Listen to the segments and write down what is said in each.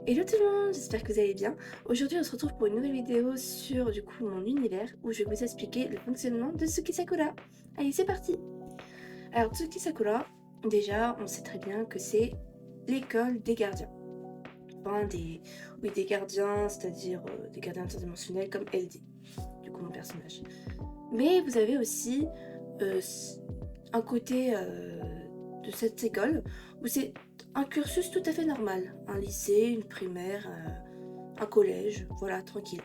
Hello tout le monde, j'espère que vous allez bien. Aujourd'hui on se retrouve pour une nouvelle vidéo sur du coup mon univers où je vais vous expliquer le fonctionnement de Tsuki Sakura. Allez c'est parti. Alors Tsuki Sakura, déjà on sait très bien que c'est l'école des gardiens. Enfin des gardiens, c'est-à-dire des gardiens interdimensionnels comme elle dit, du coup mon personnage. Mais vous avez aussi euh, un côté de cette école où c'est un cursus tout à fait normal. Un lycée, une primaire, un collège, voilà, tranquille.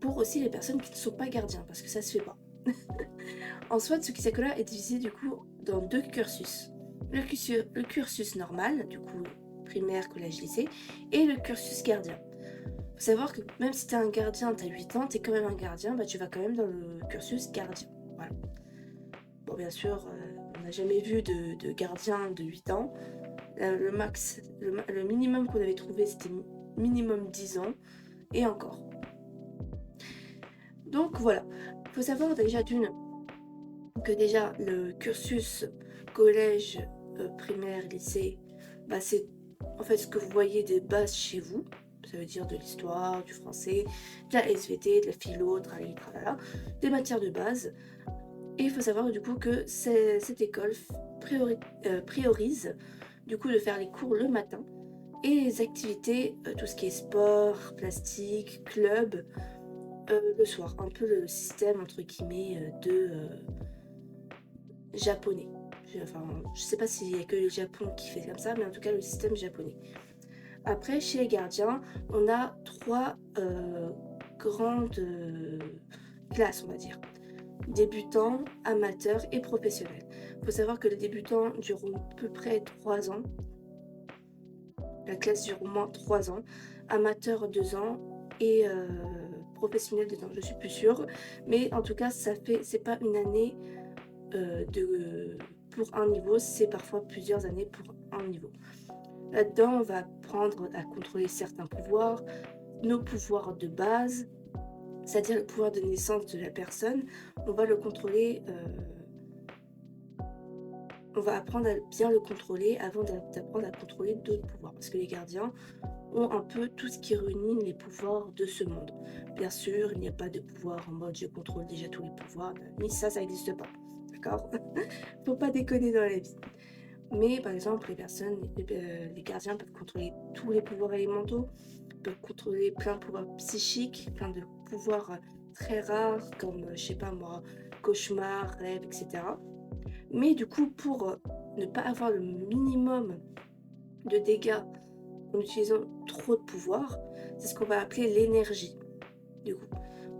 Pour aussi les personnes qui ne sont pas gardiens, parce que ça se fait pas. En soi, Tsukisakura est divisé du coup dans deux cursus. Le cursus normal, du coup primaire, collège, lycée, et le cursus gardien. Faut savoir que même si t'es un gardien, t'as 8 ans, t'es quand même un gardien, bah tu vas quand même dans le cursus gardien. Voilà. Bon, bien sûr, on n'a jamais vu de gardien de 8 ans. Le minimum qu'on avait trouvé, c'était minimum 10 ans, et encore. Donc voilà, il faut savoir déjà que déjà le cursus collège, primaire, lycée, bah c'est en fait ce que vous voyez des bases chez vous. Ça veut dire de l'histoire, du français, de la SVT, de la philo, tralala, tralala, des matières de base. Et il faut savoir du coup que cette école priorise du coup de faire les cours le matin et les activités, tout ce qui est sport, plastique, club, le soir. Un peu le système entre guillemets japonais. Enfin, je sais pas s'il y a que le Japon qui fait comme ça, mais en tout cas le système japonais. Après, chez les gardiens, on a trois grandes classes, on va dire. Débutants, amateurs et professionnels. Il faut savoir que les débutants durent à peu près 3 ans. La classe dure au moins 3 ans. Amateurs 2 ans et professionnels 2 ans. Je suis plus sûre. Mais en tout cas, c'est pas une année pour un niveau, c'est parfois plusieurs années pour un niveau. Là-dedans, on va apprendre à contrôler certains pouvoirs, nos pouvoirs de base, c'est-à-dire le pouvoir de naissance de la personne. On va le contrôler, on va apprendre à bien le contrôler avant d'apprendre à contrôler d'autres pouvoirs. Parce que les gardiens ont un peu tout ce qui réunit les pouvoirs de ce monde. Bien sûr, il n'y a pas de pouvoir en mode je contrôle déjà tous les pouvoirs, mais ça n'existe pas. D'accord. Faut pas déconner dans la vie. Mais par exemple, les gardiens peuvent contrôler tous les pouvoirs élémentaux, peuvent contrôler plein de pouvoirs psychiques, plein de pouvoirs très rares comme, je sais pas moi, cauchemar, rêve, etc. Mais du coup, pour ne pas avoir le minimum de dégâts en utilisant trop de pouvoirs, c'est ce qu'on va appeler l'énergie. Du coup,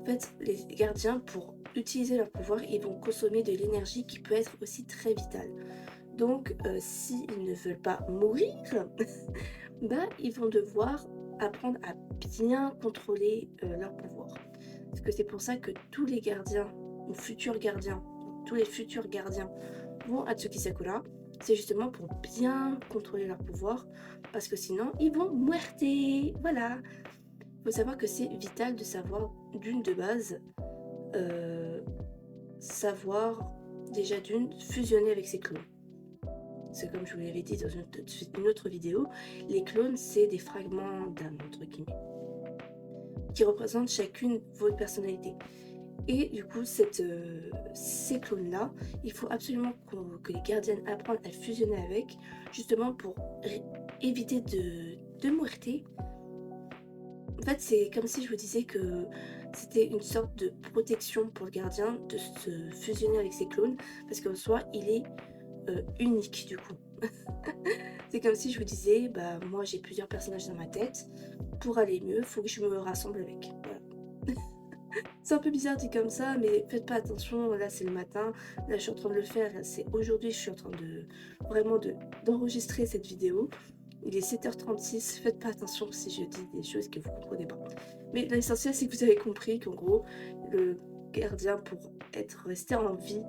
en fait, les gardiens, pour utiliser leur pouvoir, ils vont consommer de l'énergie qui peut être aussi très vitale. Donc, s'ils ne veulent pas mourir, bah, ils vont devoir apprendre à bien contrôler leur pouvoir. Parce que c'est pour ça que tous les gardiens, ou futurs gardiens, tous les futurs gardiens vont à Tsukisakura. C'est justement pour bien contrôler leur pouvoir, parce que sinon, ils vont muerter. Voilà. Il faut savoir que c'est vital de savoir, d'une de base, euh, savoir déjà d'une fusionner avec ses clones. C'est comme je vous l'avais dit dans une autre vidéo, les clones, c'est des fragments d'âme, entre guillemets, qui représentent chacune votre personnalité. Et du coup, ces clones-là, il faut absolument que les gardiennes apprennent à fusionner avec, justement pour éviter de muerter. En fait, c'est comme si je vous disais que c'était une sorte de protection pour le gardien de se fusionner avec ses clones, parce qu'en soi, il est unique du coup. C'est comme si je vous disais, bah moi j'ai plusieurs personnages dans ma tête, pour aller mieux, faut que je me rassemble avec. Voilà. C'est un peu bizarre dit comme ça, mais faites pas attention, là c'est le matin, là je suis en train de le faire, c'est aujourd'hui je suis en train de vraiment d'enregistrer cette vidéo. Il est 7h36, faites pas attention si je dis des choses que vous comprenez pas. Mais l'essentiel c'est que vous avez compris qu'en gros, le gardien pour rester en vie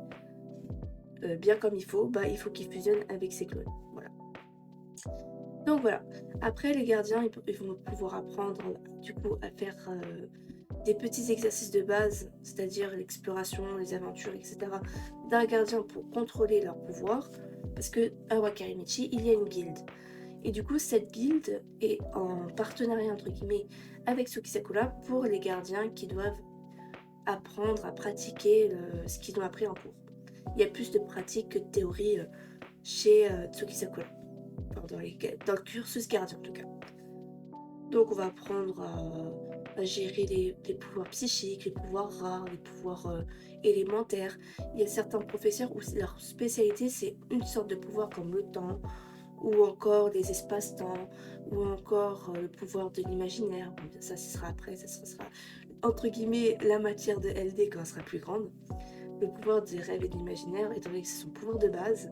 bien comme il faut, bah il faut qu'il fusionne avec ses clones. Voilà. Donc voilà. Après, les gardiens, ils vont pouvoir apprendre du coup à faire des petits exercices de base, c'est-à-dire l'exploration, les aventures, etc. d'un gardien pour contrôler leur pouvoir. Parce que à Wakaimichi, il y a une guilde. Et du coup, cette guilde est en partenariat, entre guillemets, avec Tsukisakura pour les gardiens qui doivent apprendre à pratiquer ce qu'ils ont appris en cours. Il y a plus de pratique que de théorie chez Tsukisakura, enfin, dans le cursus gardien en tout cas. Donc on va apprendre à gérer les pouvoirs psychiques, les pouvoirs rares, les pouvoirs élémentaires. Il y a certains professeurs où leur spécialité c'est une sorte de pouvoir comme le temps, ou encore les espaces-temps, ou encore le pouvoir de l'imaginaire. Bon, ça, ce sera après, ça sera entre guillemets la matière de LD quand elle sera plus grande. Le pouvoir des rêves et de l'imaginaire, étant donné que c'est son pouvoir de base,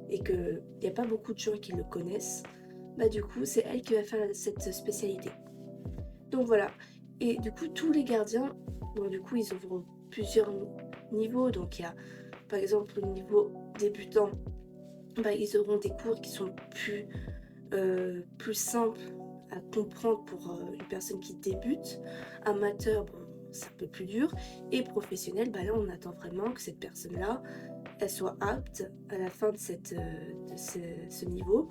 et qu'il n'y a pas beaucoup de gens qui le connaissent, bah du coup, c'est elle qui va faire cette spécialité. Donc voilà. Et du coup, tous les gardiens, bon, du coup, ils ouvrent plusieurs niveaux. Donc il y a, par exemple, le niveau débutant, bah, ils auront des cours qui sont plus simples à comprendre pour une personne qui débute. Amateur, bon, c'est un peu plus dur. Et professionnel, bah là, on attend vraiment que cette personne-là, elle soit apte à la fin de ce niveau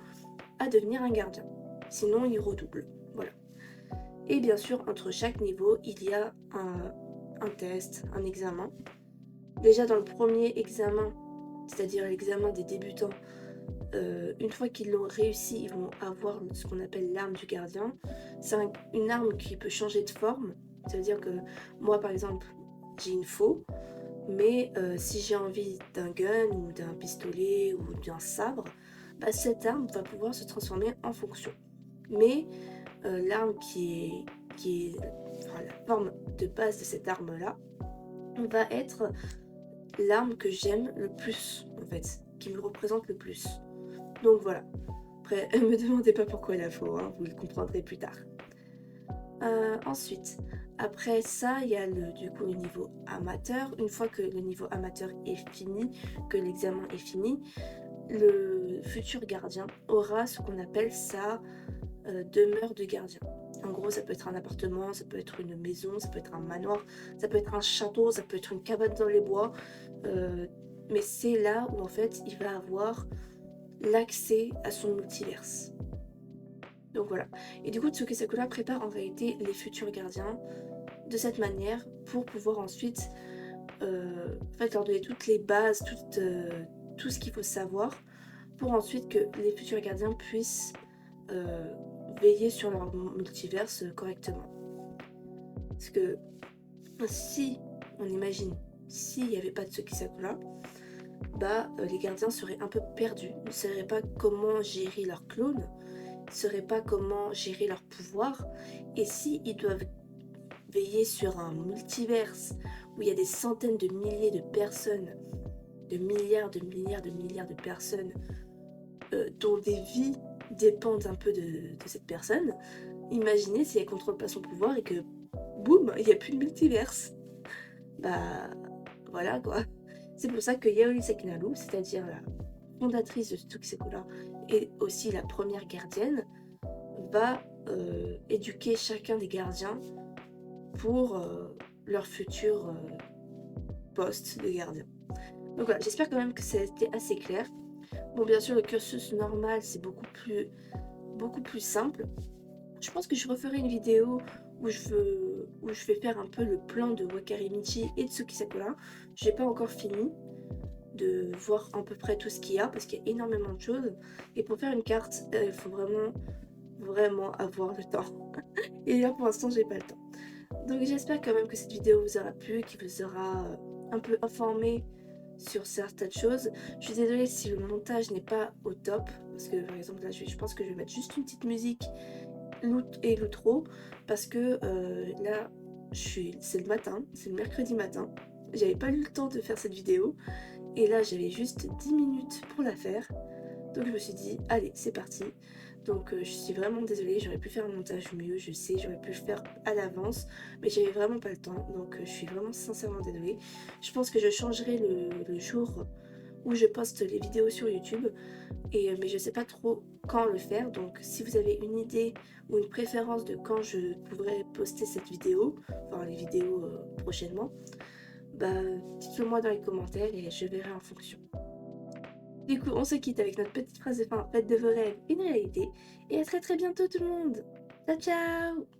à devenir un gardien. Sinon, il redouble. Voilà. Et bien sûr, entre chaque niveau, il y a un test, un examen. Déjà dans le premier examen, c'est-à-dire l'examen des débutants, une fois qu'ils l'ont réussi, ils vont avoir ce qu'on appelle l'arme du gardien. C'est une arme qui peut changer de forme. Ça veut dire que moi, par exemple, j'ai une faux, mais si j'ai envie d'un gun ou d'un pistolet ou d'un sabre, bah, cette arme va pouvoir se transformer en fonction. Mais l'arme enfin, la forme de base de cette arme-là va être l'arme que j'aime le plus, en fait, qui me représente le plus. Donc voilà. Après, ne me demandez pas pourquoi la faux, hein, vous le comprendrez plus tard. Ensuite, après ça, il y a du coup le niveau amateur. Une fois que le niveau amateur est fini, que l'examen est fini, le futur gardien aura ce qu'on appelle sa demeure de gardien. En gros, ça peut être un appartement, ça peut être une maison, ça peut être un manoir, ça peut être un château, ça peut être une cabane dans les bois. Mais c'est là où en fait il va avoir l'accès à son multiverse. Donc voilà. Et du coup, Tsukisakura prépare en réalité les futurs gardiens de cette manière pour pouvoir ensuite en fait, leur donner toutes les bases, tout ce qu'il faut savoir pour ensuite que les futurs gardiens puissent veiller sur leur multiverse correctement. Parce que si, on imagine, s'il n'y avait pas de Tsukisakura, bah les gardiens seraient un peu perdus, ne sauraient pas comment gérer leurs clones, ne sauraient pas comment gérer leur pouvoir, et si ils doivent veiller sur un multiverse où il y a des centaines de milliers de personnes, de milliards de personnes dont des vies dépendent un peu de cette personne, imaginez si elle contrôle pas son pouvoir et que boum, il n'y a plus de multiverse. Bah voilà quoi. C'est pour ça que Yaoi Sekinaru, c'est-à-dire la fondatrice de Tsukisakura et aussi la première gardienne, va éduquer chacun des gardiens pour leur futur poste de gardien. Donc voilà, j'espère quand même que ça a été assez clair. Bon, bien sûr, le cursus normal, c'est beaucoup plus simple. Je pense que je referai une vidéo où je vais faire un peu le plan de Wakari Michi et de Tsukisakura. Je n'ai pas encore fini de voir à peu près tout ce qu'il y a parce qu'il y a énormément de choses. Et pour faire une carte, il faut vraiment avoir le temps. Et là, pour l'instant, j'ai pas le temps. Donc j'espère quand même que cette vidéo vous aura plu, qui vous aura un peu informé sur certaines choses. Je suis désolée si le montage n'est pas au top, parce que par exemple là je pense que je vais mettre juste une petite musique et l'outro, parce que là c'est le matin, c'est le mercredi matin, j'avais pas eu le temps de faire cette vidéo, et là j'avais juste 10 minutes pour la faire, donc je me suis dit allez c'est parti. Donc je suis vraiment désolée, j'aurais pu faire un montage mieux, je sais, j'aurais pu le faire à l'avance, mais j'avais vraiment pas le temps, donc je suis vraiment sincèrement désolée. Je pense que je changerai le jour où je poste les vidéos sur YouTube, mais je sais pas trop quand le faire, donc si vous avez une idée ou une préférence de quand je pourrais poster cette vidéo, enfin les vidéos prochainement, bah dites-le moi dans les commentaires et je verrai en fonction. Du coup, on se quitte avec notre petite phrase de fin: «Faites de vos rêves une réalité» et à très, très bientôt tout le monde. Ciao, ciao!